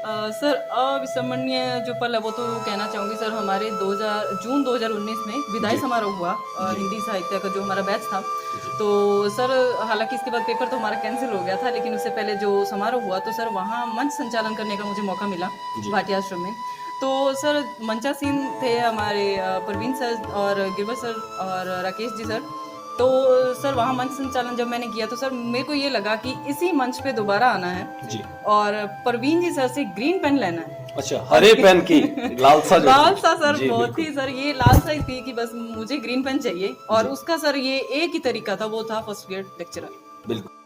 Sir अविस्मरणीय जो पल है वो तो कहना चाहूँगी सर, हमारे जून 2019 में विदाई समारोह हुआ हिंदी साहित्य का जो हमारा बैच था। तो सर हालांकि इसके बाद पेपर तो हमारा कैंसिल हो गया था, लेकिन उससे पहले जो समारोह हुआ तो सर वहाँ मंच संचालन करने का मुझे मौका मिला भाटी आश्रम में। तो सर मंचासीन थे हमारे परवीन सर और गिरवर सर और राकेश जी सर। तो सर वहाँ मंच संचालन जब मैंने किया तो सर मेरे को ये लगा कि इसी मंच पे दोबारा आना है जी, और परवीन जी सर से ग्रीन पेन लेना है। अच्छा, हरे पेन की लालसा लालसा सर बहुत ही सर, ये लालसा ही थी कि बस मुझे ग्रीन पेन चाहिए, और उसका सर ये एक ही तरीका था, वो था फर्स्ट ईयर लेक्चरर। बिल्कुल।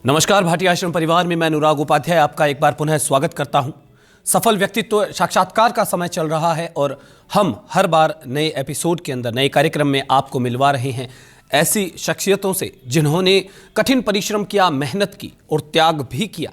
नमस्कार, भाटी आश्रम परिवार में मैं अनुराग उपाध्याय आपका एक बार पुनः स्वागत करता हूं। सफल व्यक्तित्व साक्षात्कार का समय चल रहा है और हम हर बार नए एपिसोड के अंदर नए कार्यक्रम में आपको मिलवा रहे हैं ऐसी शख्सियतों से जिन्होंने कठिन परिश्रम किया, मेहनत की और त्याग भी किया,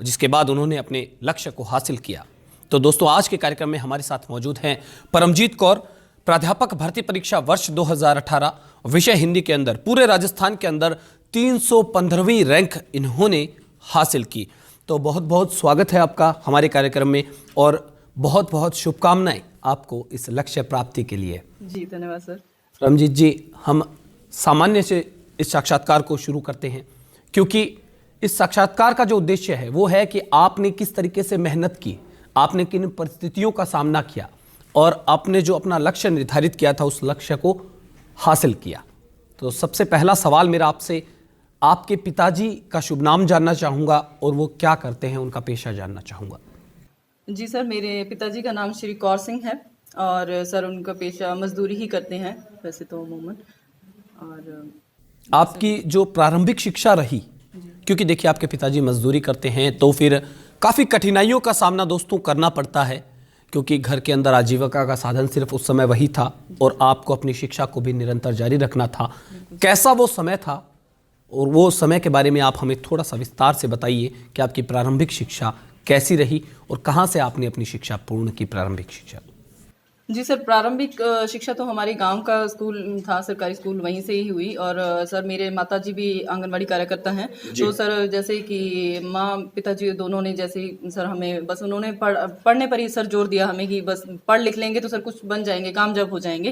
जिसके बाद उन्होंने अपने लक्ष्य को हासिल किया। तो दोस्तों, आज के कार्यक्रम में हमारे साथ मौजूद हैं परमजीत कौर, प्राध्यापक भर्ती परीक्षा वर्ष 2018, विषय हिंदी के अंदर पूरे राजस्थान के अंदर 315वीं रैंक इन्होंने हासिल की। तो बहुत बहुत स्वागत है आपका हमारे कार्यक्रम में और बहुत बहुत शुभकामनाएं आपको इस लक्ष्य प्राप्ति के लिए। जी धन्यवाद सर। परमजीत जी, हम सामान्य से इस साक्षात्कार को शुरू करते हैं, क्योंकि इस साक्षात्कार का जो उद्देश्य है वो है कि आपने किस तरीके से मेहनत की, आपने किन परिस्थितियों का सामना किया और आपने जो अपना लक्ष्य निर्धारित किया था उस लक्ष्य को हासिल किया। तो सबसे पहला सवाल मेरा आपसे, आपके पिताजी का शुभ नाम जानना चाहूँगा और वो क्या करते हैं, उनका पेशा जानना चाहूँगा। जी सर, मेरे पिताजी का नाम श्री कौर सिंह है और सर उनका पेशा मजदूरी ही करते हैं वैसे तो अमूमन। और आपकी जो प्रारंभिक शिक्षा रही, क्योंकि देखिए आपके पिताजी मजदूरी करते हैं तो फिर काफ़ी कठिनाइयों का सामना दोस्तों करना पड़ता है, क्योंकि घर के अंदर आजीविका का साधन सिर्फ उस समय वही था और आपको अपनी शिक्षा को भी निरंतर जारी रखना था। कैसा वो समय था और वो समय के बारे में आप हमें थोड़ा सा विस्तार से बताइए कि आपकी प्रारंभिक शिक्षा कैसी रही और कहाँ से आपने अपनी शिक्षा पूर्ण की, प्रारंभिक शिक्षा। जी सर, प्रारंभिक शिक्षा तो हमारे गांव का स्कूल था, सरकारी स्कूल, वहीं से ही हुई। और सर मेरे माताजी भी आंगनवाड़ी कार्यकर्ता हैं, तो सर जैसे कि माँ पिताजी दोनों ने जैसे ही सर हमें बस उन्होंने पढ़ने पर ही सर जोर दिया हमें कि बस पढ़ लिख लेंगे तो सर कुछ बन जाएंगे, कामयाब हो जाएंगे।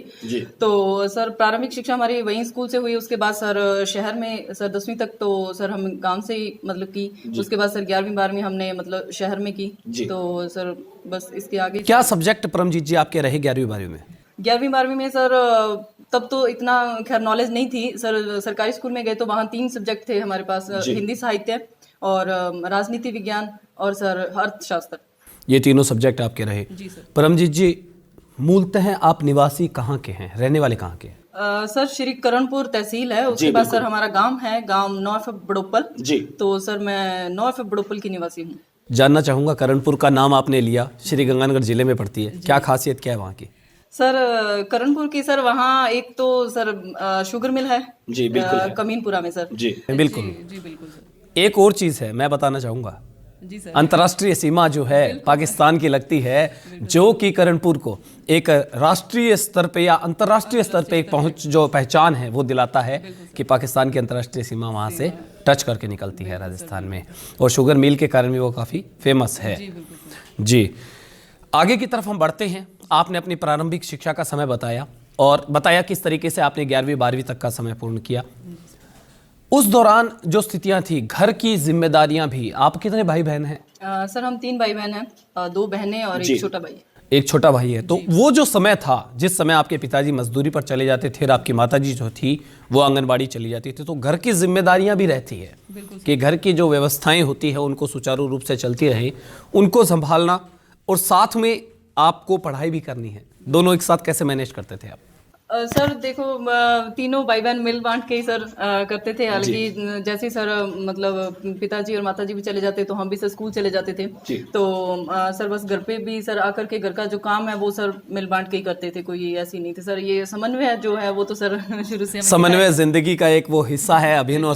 तो सर प्रारंभिक शिक्षा हमारी वहीं स्कूल से हुई। उसके बाद सर शहर में सर 10वीं तक तो सर हम गाँव से ही मतलब की। उसके बाद सर 11वीं 12वीं हमने मतलब शहर में की। तो सर बस इसके आगे क्या सब्जेक्ट परमजीत जी आपके रहे 11वीं 12वीं में? 11वीं 12वीं में सर तब तो इतना खैर नॉलेज नहीं थी सर। सरकारी स्कूल में गए तो वहाँ 3 सब्जेक्ट थे हमारे पास, हिंदी साहित्य और राजनीति विज्ञान और सर अर्थशास्त्र। ये तीनों सब्जेक्ट आपके रहे। जी सर। परमजीत जी, मूलतः आप निवासी कहाँ के हैं, रहने वाले कहाँ के हैं? सर श्री करणपुर तहसील है, उसके बाद सर हमारा गांव है, गांव 9F बड़ोपल जी। तो सर मैं 9F बड़ोपल की निवासी हूँ। जानना चाहूंगा, करणपुर का नाम आपने लिया, श्री गंगानगर जिले में पड़ती है, क्या खासियत क्या है वहाँ की? सर करणपुर की सर वहाँ एक तो सर शुगर मिल है जी, बिल्कुल कमीनपुरा में सर जी बिल्कुल जी बिल्कुल सर। एक और चीज़ है मैं बताना चाहूँगा जी सर, अंतर्राष्ट्रीय सीमा जो है पाकिस्तान की लगती है, जो कि करणपुर को एक राष्ट्रीय स्तर पे या अंतर्राष्ट्रीय स्तर पे एक पहुंच जो पहचान है वो दिलाता है कि पाकिस्तान की अंतर्राष्ट्रीय सीमा वहां से टच करके निकलती है राजस्थान में, और शुगर मिल के कारण भी वो काफ़ी फेमस है जी। आगे की तरफ हम बढ़ते हैं। आपने अपनी प्रारंभिक शिक्षा का समय बताया और बताया किस तरीके से आपने 11वीं 12वीं तक का समय पूर्ण किया। उस दौरान जो स्थितियां थी, घर की जिम्मेदारियां भी, आप कितने भाई बहन हैं? सर हम 3 भाई बहन हैं, 2 बहनें और एक छोटा भाई। एक छोटा भाई है। तो वो जो समय था जिस समय आपके पिताजी मजदूरी पर चले जाते थे और आपकी माताजी जो थी वो आंगनबाड़ी चली जाती थी, तो घर की जिम्मेदारियां भी रहती है कि घर की जो व्यवस्थाएं होती है उनको सुचारू रूप से चलती रहे, उनको संभालना और साथ में आपको पढ़ाई भी करनी है। दोनों एक साथ कैसे मैनेज करते थे आप? सर देखो, तीनों भाई बहन मिल बांट के ही सर करते थे। हालांकि जैसे सर मतलब पिताजी और माताजी भी चले जाते तो हम भी सर स्कूल चले जाते थे। तो सर बस घर पे भी सर आकर के घर का जो काम है वो सर मिल बांट के ही करते थे, कोई ऐसी नहीं थी सर। ये समन्वय जो है वो तो सर शुरू से समन्वय जिंदगी का एक वो हिस्सा है, अभिन्न और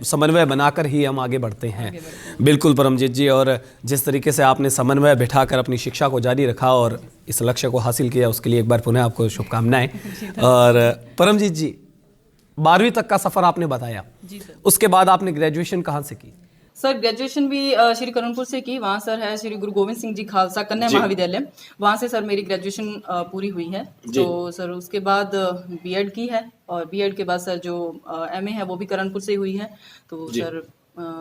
समन्वय बनाकर ही हम आगे बढ़ते हैं। बिल्कुल परमजीत जी, और जिस तरीके से आपने समन्वय बिठाकर अपनी शिक्षा को जारी रखा और इस लक्ष्य को हासिल किया, उसके लिए एक बार पुनः आपको शुभकामनाएं। और परमजीत जी, 12वीं तक का सफ़र आपने बताया, जी सर। उसके बाद आपने ग्रेजुएशन कहाँ से की? सर ग्रेजुएशन भी श्री करणपुर से की। वहाँ सर है श्री गुरु गोविंद सिंह जी खालसा कन्या महाविद्यालय, वहाँ से सर मेरी ग्रेजुएशन पूरी हुई है। तो सर उसके बाद बीएड की है, और बीएड के बाद सर जो एमए है वो भी करणपुर से हुई है। तो सर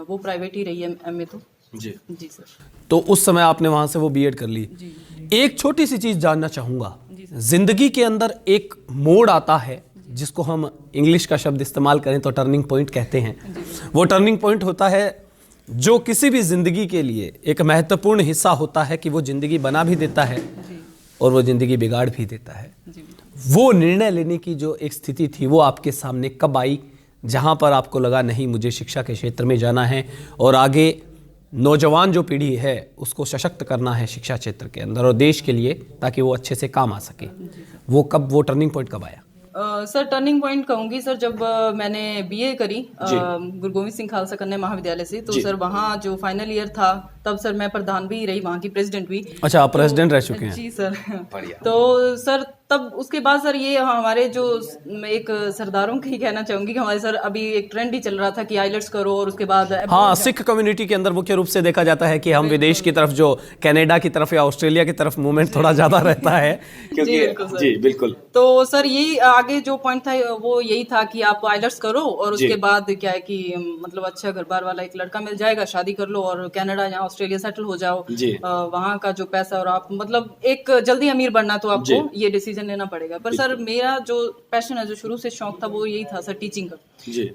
वो प्राइवेट ही रही है एमए तो। जी सर। तो उस समय आपने वहाँ से वो बीएड कर ली। एक छोटी सी चीज़ जानना चाहूँगा, जिंदगी के अंदर एक मोड़ आता है जिसको हम इंग्लिश का शब्द इस्तेमाल करें तो टर्निंग पॉइंट कहते हैं। वो टर्निंग पॉइंट होता है जो किसी भी ज़िंदगी के लिए एक महत्वपूर्ण हिस्सा होता है कि वो ज़िंदगी बना भी देता है और वो ज़िंदगी बिगाड़ भी देता है। वो निर्णय लेने की जो एक स्थिति थी वो आपके सामने कब आई, जहाँ पर आपको लगा नहीं मुझे शिक्षा के क्षेत्र में जाना है और आगे नौजवान जो पीढ़ी है उसको सशक्त करना है शिक्षा क्षेत्र के अंदर और देश के लिए, ताकि वो अच्छे से काम आ सके? वो टर्निंग पॉइंट कब आया? सर टर्निंग पॉइंट कहूंगी सर, जब मैंने बीए करी गुरु गोविंद सिंह खालसा कन्या महाविद्यालय से, तो सर वहाँ जो फाइनल ईयर था तब सर मैं प्रधान भी रही, वहाँ की प्रेसिडेंट भी। अच्छा, आप प्रेसिडेंट रह चुके हैं? जी सर। तो सर तब उसके बाद सर ये हमारे जो एक सरदारों की कहना चाहूंगी कि हमारे सर अभी एक ट्रेंड ही चल रहा था कि आइलेट्स करो और उसके बाद हाँ, सिख कम्युनिटी के अंदर मुख्य रूप से देखा जाता है कि हम विदेश की तरफ, जो कनाडा की तरफ या ऑस्ट्रेलिया की तरफ मूवमेंट थोड़ा ज्यादा रहता है क्योंकि जी बिल्कुल। तो सर यही आगे जो पॉइंट था वो यही था कि आप आइलेट्स करो और उसके बाद क्या है कि मतलब अच्छा घर बार वाला एक लड़का मिल जाएगा, शादी कर लो और कनाडा या ऑस्ट्रेलिया सेटल हो जाओ। वहाँ का जो पैसा और आप मतलब एक जल्दी अमीर बनना तो आपको ये डिसीजन लेना पड़ेगा। पर सर मेरा जो पैशन है, जो शुरू से शौक था, वो यही था सर टीचिंग का।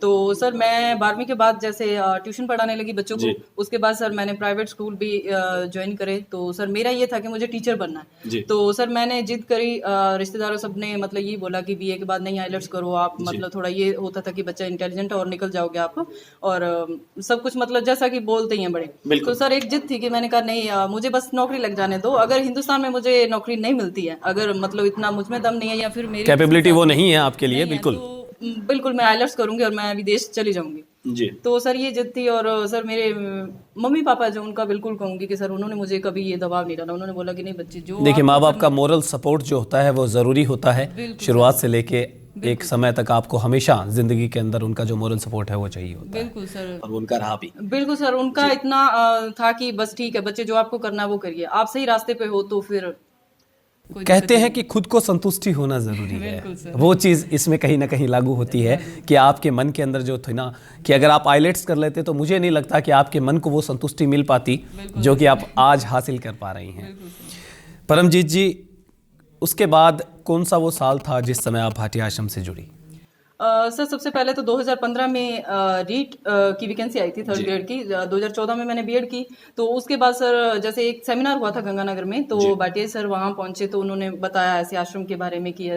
तो सर मैं 12वीं के बाद जैसे ट्यूशन पढ़ाने लगी बच्चों को, उसके बाद सर मैंने प्राइवेट स्कूल भी ज्वाइन करे। तो सर मेरा ये था कि मुझे टीचर बनना है। तो सर मैंने जिद करी, रिश्तेदारों सब ने मतलब ये बोला कि बीए के बाद नहीं आइलेट्स करो आप, मतलब थोड़ा ये होता था कि बच्चा इंटेलिजेंट और निकल जाओगे आप, और सब कुछ मतलब जैसा कि बोलते ही हैं बड़े। तो सर एक जिद थी कि मैंने कहा नहीं, मुझे बस नौकरी लग जाने दो। अगर हिंदुस्तान में मुझे नौकरी नहीं मिलती है, अगर मतलब इतना मुझ में दम नहीं है या फिर मेरी कैपेबिलिटी वो नहीं है आपके लिए, बिल्कुल बिल्कुल मैं आइलेट्स करूंगी और मैं विदेश चली जाऊंगी जी। तो सर ये जिद थी, और सर मेरे मम्मी पापा जो उनका बिल्कुल कहूंगी कि सर उन्होंने मुझे कभी ये दबाव नहीं डाला। उन्होंने बोला कि नहीं बच्चे जो देखिए, माँ बाप का मोरल सपोर्ट जो होता है वो ज़रूरी होता है शुरुआत से लेके एक समय तक। आपको हमेशा जिंदगी के अंदर उनका जो मोरल सपोर्ट है वो चाहिए होता है। बिल्कुल सर, और उनका रहा भी। बिल्कुल सर, उनका इतना था कि बस ठीक है बच्चे, जो आपको करना है वो करिए, आप सही रास्ते पे हो तो फिर कहते हैं कि खुद को संतुष्टि होना जरूरी है। वो चीज़ इसमें कहीं ना कहीं लागू होती है कि आपके मन के अंदर जो थी ना, कि अगर आप आइलेट्स कर लेते तो मुझे नहीं लगता कि आपके मन को वो संतुष्टि मिल पाती जो कि आप आज हासिल कर पा रही हैं। परमजीत जी, उसके बाद कौन सा वो साल था जिस समय आप भाटिया आश्रम से जुड़ी? सर सबसे पहले तो 2015 में रीट की वैकेंसी आई थी 3rd ग्रेड की। 2014 में मैंने बीएड की। तो उसके बाद सर जैसे एक सेमिनार हुआ था गंगानगर में, तो भाटिया सर वहाँ पहुंचे तो उन्होंने बताया ऐसे आश्रम के बारे में कि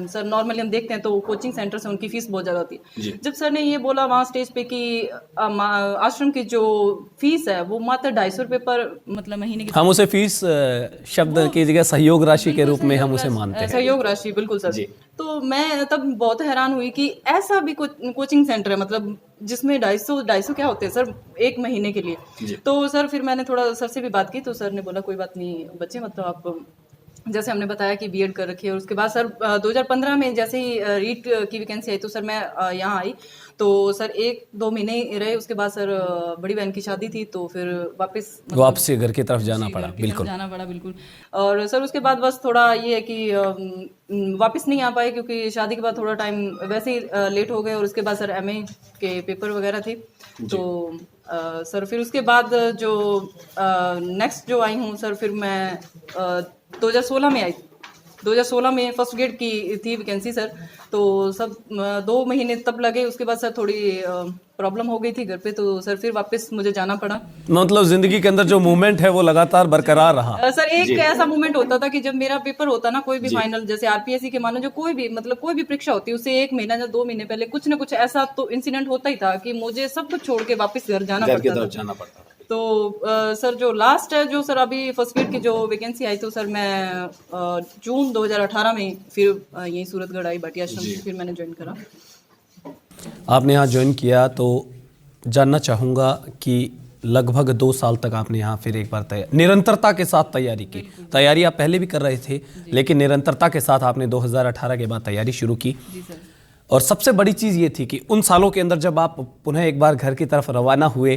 सर नॉर्मली हम देखते हैं तो कोचिंग सेंटर से उनकी फीस बहुत ज़्यादा होती है। जब सर ने ये बोला वहाँ स्टेज पे कि आश्रम की जो फीस है वो मात्र 250 रुपये पर मतलब महीने की, हम उसे फीस शब्द की जगह सहयोग राशि के रूप में हम उसे मानते हैं। सहयोग राशि, बिल्कुल सर। तो मैं तब बहुत हैरान हुई कि ऐसा भी कोचिंग सेंटर है मतलब जिसमें 250 क्या होते हैं सर एक महीने के लिए। तो सर फिर मैंने थोड़ा सर से भी बात की, तो सर ने बोला कोई बात नहीं बच्चे, मतलब आप जैसे हमने बताया कि बीएड कर रखी है। और उसके बाद सर 2015 में जैसे ही रीट की वैकेंसी आई तो सर मैं यहाँ आई। तो सर 1-2 महीने रहे, उसके बाद सर बड़ी बहन की शादी थी तो फिर वापस घर की तरफ जाना पड़ा। बिल्कुल। और सर उसके बाद बस थोड़ा ये है कि वापस नहीं आ पाए क्योंकि शादी के बाद थोड़ा टाइम वैसे ही लेट हो गए। और उसके बाद सर एमए के पेपर वगैरह थे। तो सर फिर उसके बाद जो नेक्स्ट जो आई हूँ सर, फिर मैं 2016 में आई। 2016 में फर्स्ट ग्रेड की थी वैकेंसी सर। तो सब 2 महीने तब लगे। उसके बाद सर थोड़ी प्रॉब्लम हो गई थी घर पे, तो सर फिर वापस मुझे जाना पड़ा। मतलब जिंदगी के अंदर जो मूवमेंट है वो लगातार बरकरार रहा। सर एक ऐसा मूवमेंट होता था कि जब मेरा पेपर होता ना कोई भी फाइनल, जैसे आरपीएससी के मानो जो कोई भी मतलब कोई भी परीक्षा होती है उससे 1 महीना या 2 महीने पहले कुछ ना कुछ ऐसा तो इंसिडेंट होता ही था कि मुझे सब कुछ छोड़ के वापस घर जाना पड़ता था। तो सर जो लास्ट है जो सर अभी फर्स्ट ग्रेड की जो वैकेंसी आई तो सर मैं जून 2018 में फिर यही सूरतगढ़ आई भाटिया आश्रम, फिर मैंने ज्वाइन करा। आपने यहाँ ज्वाइन किया तो जानना चाहूँगा कि लगभग 2 साल तक आपने यहाँ फिर एक बार निरंतरता के साथ तैयारी की। तैयारी आप पहले भी कर रहे थे, लेकिन निरंतरता के साथ आपने 2018 के बाद तैयारी शुरू की। जी सर। और सबसे बड़ी चीज़ ये थी कि उन सालों के अंदर जब आप पुनः एक बार घर की तरफ रवाना हुए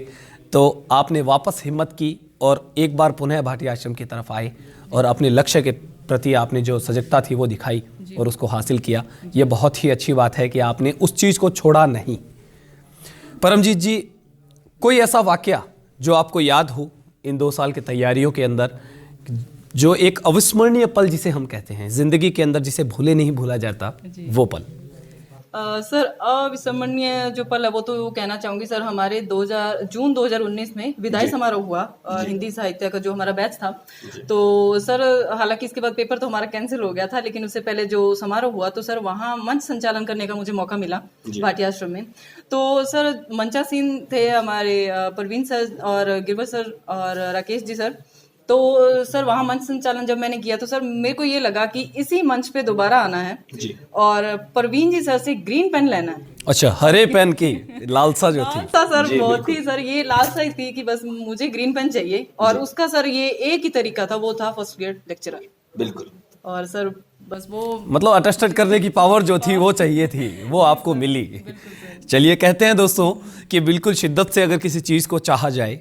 तो आपने वापस हिम्मत की और एक बार पुनः भाटिया आश्रम की तरफ आए और अपने लक्ष्य के प्रति आपने जो सजगता थी वो दिखाई और उसको हासिल किया। ये बहुत ही अच्छी बात है कि आपने उस चीज़ को छोड़ा नहीं। परमजीत जी, कोई ऐसा वाकया जो आपको याद हो इन 2 साल की तैयारियों के अंदर, जो एक अविस्मरणीय पल जिसे हम कहते हैं ज़िंदगी के अंदर, जिसे भूले नहीं भूला जाता, वो पल? सर अविस्मरणीय जो पल है वो तो कहना चाहूंगी सर, हमारे जून 2019 में विदाई समारोह हुआ हिंदी साहित्य का जो हमारा बैच था। तो सर हालांकि इसके बाद पेपर तो हमारा कैंसिल हो गया था, लेकिन उससे पहले जो समारोह हुआ तो सर वहाँ मंच संचालन करने का मुझे मौका मिला भाटिया आश्रम में। तो सर मंचासीन थे हमारे परवीन सर और गिरवर सर और राकेश जी सर। तो सर वहाँ मंच संचालन जब मैंने किया तो सर मेरे को ये लगा कि इसी मंच पे दोबारा आना है और परवीन जी सर से ग्रीन पेन लेना है। अच्छा, हरे पेन की लालसा जो थी। सर बहुत ही सर ये लालसा ही थी कि बस मुझे ग्रीन पेन चाहिए, और उसका सर ये एक ही तरीका था, वो था फर्स्ट ग्रेड लेक्चरर। बिल्कुल। और सर बस वो मतलब अटेस्टेड करने की पावर जो थी वो चाहिए थी, वो आपको मिली। चलिए, कहते हैं दोस्तों कि बिल्कुल शिद्दत से अगर किसी चीज़ को चाहा जाए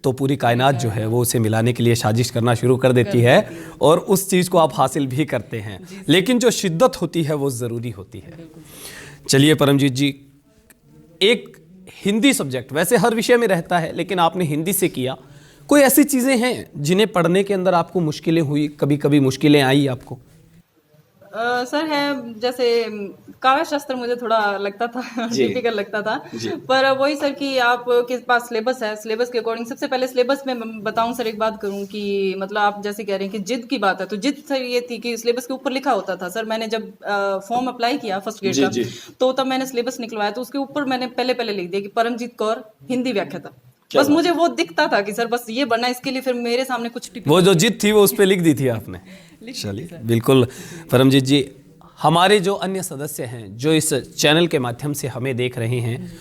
तो पूरी कायनात जो है वो उसे मिलाने के लिए साजिश करना शुरू कर देती है और उस चीज़ को आप हासिल भी करते हैं। लेकिन जो शिद्दत होती है वो ज़रूरी होती है। चलिए परमजीत जी, एक हिंदी सब्जेक्ट वैसे हर विषय में रहता है, लेकिन आपने हिंदी से किया। कोई ऐसी चीज़ें हैं जिन्हें पढ़ने के अंदर आपको मुश्किलें हुई, कभी कभी मुश्किलें आई आपको? सर है, जैसे काव्य शास्त्र मुझे थोड़ा लगता था, डिफिकल्ट लगता था। पर वही सर कि आपके पास सिलेबस है, सिलेबस के अकॉर्डिंग सबसे पहले सिलेबस में बताऊं सर, एक बात करूं कि मतलब आप जैसे कह रहे हैं कि जिद की बात है, तो जिद सर ये थी कि सिलेबस के ऊपर लिखा होता था। सर मैंने जब फॉर्म अप्लाई किया फर्स्ट ग्रेड का, तो तब मैंने सिलेबस निकलवाया तो उसके ऊपर मैंने पहले लिख दिया कि परमजीत कौर हिंदी व्याख्याता। बस मुझे वो दिखता था कि सर बस ये बनना, इसके लिए फिर मेरे सामने कुछ वो जो जिद थी वो उस पर लिख दी थी आपने। चलिए, बिल्कुल परमजीत जी, हमारे जो अन्य सदस्य हैं जो इस चैनल के माध्यम से हमें देख रहे हैं,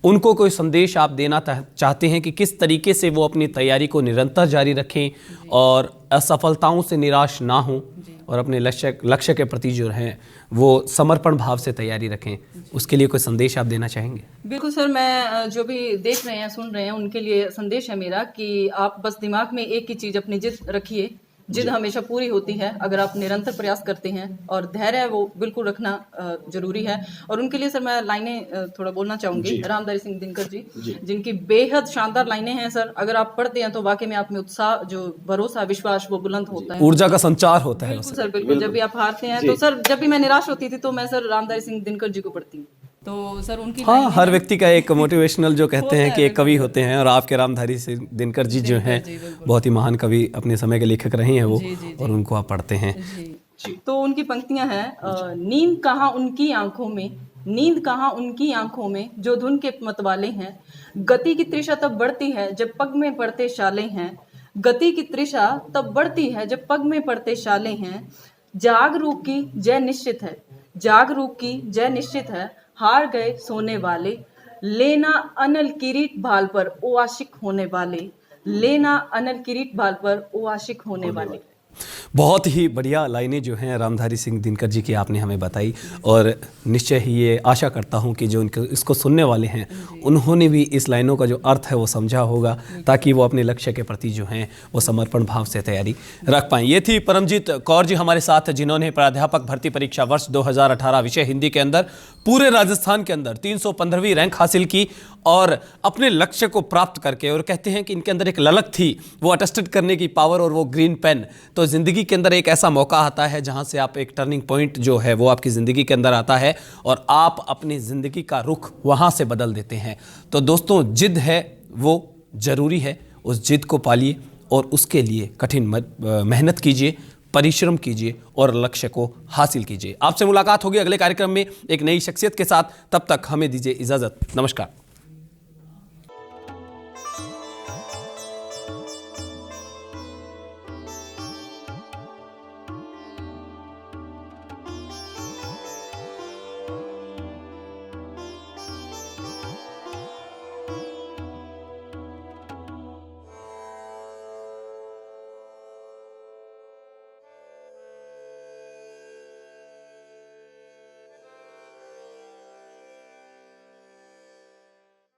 उनको कोई संदेश आप देना चाहते हैं कि किस तरीके से वो अपनी तैयारी को निरंतर जारी रखें और असफलताओं से निराश ना हों और अपने लक्ष्य के प्रति जो हैं वो समर्पण भाव से तैयारी रखें, उसके लिए कोई संदेश आप देना चाहेंगे? बिल्कुल सर, मैं जो भी देख रहे हैं सुन रहे हैं उनके लिए संदेश है मेरा कि आप बस दिमाग में एक ही चीज़ अपनी जिद रखिए। जिद हमेशा पूरी होती है अगर आप निरंतर प्रयास करते हैं, और धैर्य वो बिल्कुल रखना जरूरी है। और उनके लिए सर मैं लाइनें थोड़ा बोलना चाहूंगी। रामधारी सिंह दिनकर जी जिनकी बेहद शानदार लाइनें हैं सर, अगर आप पढ़ते हैं तो वाकई में आप में उत्साह, जो भरोसा, विश्वास वो बुलंद होता है, ऊर्जा का संचार होता है। बिल्कुल सर, बिल्कुल। जब भी आप हारते हैं तो सर, जब भी मैं निराश होती थी तो मैं सर रामधारी सिंह दिनकर जी को पढ़ती हूँ। तो सर उनकी हर व्यक्ति का एक मोटिवेशनल जो कहते हैं कि एक कवि होते हैं, और आपके रामधारी सिंह दिनकर जी जो हैं बहुत ही महान कवि, अपने समय के लेखक रहे हैं वो, और उनको आप पढ़ते हैं। तो उनकी पंक्तियां हैं, नींद कहाँ उनकी आंखों में, नींद कहाँ उनकी आंखों में जो धुन के मतवाले हैं, गति की तृषा तब बढ़ती है जब पग में पड़ते शाले हैं, गति की तृषा तब बढ़ती है जब पग में पड़ते शाले हैं, जाग रूप की जय निश्चित है, जाग रूप की जय निश्चित है, हार गए सोने वाले, लेना अनल किरीट भाल पर ओ आशिक होने वाले, लेना अनल किरीट भाल पर ओ आशिक होने वाले। बहुत ही बढ़िया लाइनें जो हैं रामधारी सिंह दिनकर जी की आपने हमें बताई, और निश्चय ही ये आशा करता हूँ कि जो इसको सुनने वाले हैं उन्होंने भी इस लाइनों का जो अर्थ है वो समझा होगा, ताकि वो अपने लक्ष्य के प्रति जो हैं वो समर्पण भाव से तैयारी रख पाएँ। ये थी परमजीत कौर जी हमारे साथ, जिन्होंने प्राध्यापक भर्ती परीक्षा वर्ष 2018 विषय हिंदी के अंदर पूरे राजस्थान के अंदर 315वीं रैंक हासिल की और अपने लक्ष्य को प्राप्त करके, और कहते हैं कि इनके अंदर एक ललक थी वो अटेस्टेड करने की पावर और वो ग्रीन पेन। तो ज़िंदगी के अंदर एक ऐसा मौका आता है जहां से आप एक टर्निंग पॉइंट जो है वो आपकी ज़िंदगी के अंदर आता है और आप अपनी ज़िंदगी का रुख वहां से बदल देते हैं। तो दोस्तों, जिद है वो ज़रूरी है, उस जिद को पालिए और उसके लिए कठिन मेहनत कीजिए, परिश्रम कीजिए और लक्ष्य को हासिल कीजिए। आपसे मुलाकात होगी अगले कार्यक्रम में एक नई शख्सियत के साथ। तब तक हमें दीजिए इजाज़त। नमस्कार।